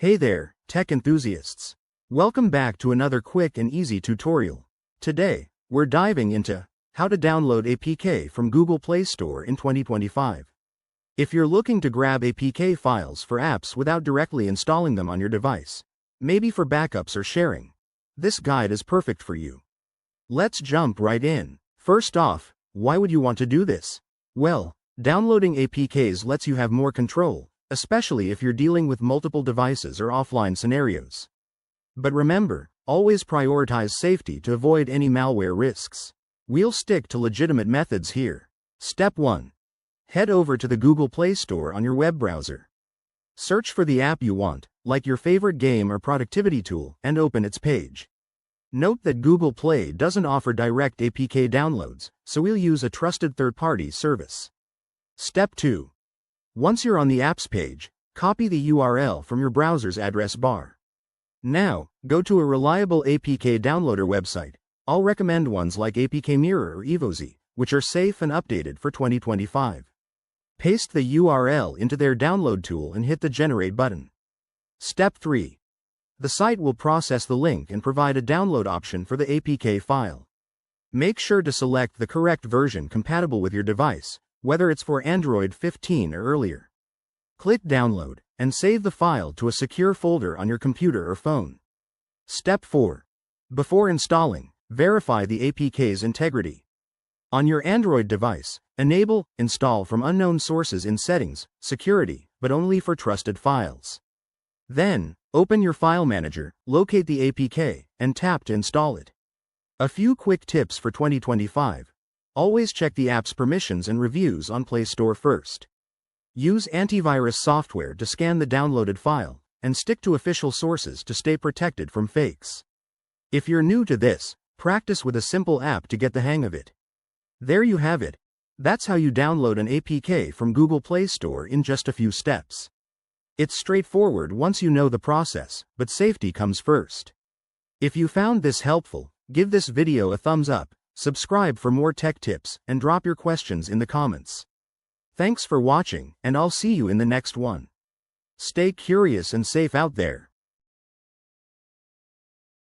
Hey there, tech enthusiasts. Welcome back to another quick and easy tutorial. Today, we're diving into how to download APK from Google Play Store in 2025. If you're looking to grab APK files for apps without directly installing them on your device, maybe for backups or sharing, this guide is perfect for you. Let's jump right in. First off, why would you want to do this? Well, downloading APKs lets you have more control, especially if you're dealing with multiple devices or offline scenarios. But remember, always prioritize safety to avoid any malware risks. We'll stick to legitimate methods here. Step 1. Head over to the Google Play Store on your web browser. Search for the app you want, like your favorite game or productivity tool, and open its page. Note that Google Play doesn't offer direct APK downloads, so we'll use a trusted third-party service. Step 2. Once you're on the apps page, copy the URL from your browser's address bar. Now, go to a reliable APK downloader website. I'll recommend ones like APK Mirror or Evozy, which are safe and updated for 2025. Paste the URL into their download tool and hit the Generate button. Step 3. The site will process the link and provide a download option for the APK file. Make sure to select the correct version compatible with your device, whether it's for Android 15 or earlier. Click Download, and save the file to a secure folder on your computer or phone. Step 4. Before installing, verify the APK's integrity. On your Android device, enable Install from Unknown Sources in Settings, Security, but only for trusted files. Then, open your file manager, locate the APK, and tap to install it. A few quick tips for 2025. Always check the app's permissions and reviews on Play Store first. Use antivirus software to scan the downloaded file, and stick to official sources to stay protected from fakes. If you're new to this, practice with a simple app to get the hang of it. There you have it. That's how you download an APK from Google Play Store in just a few steps. It's straightforward once you know the process, but safety comes first. If you found this helpful, give this video a thumbs up, subscribe for more tech tips, and drop your questions in the comments. Thanks for watching, and I'll see you in the next one. Stay curious and safe out there.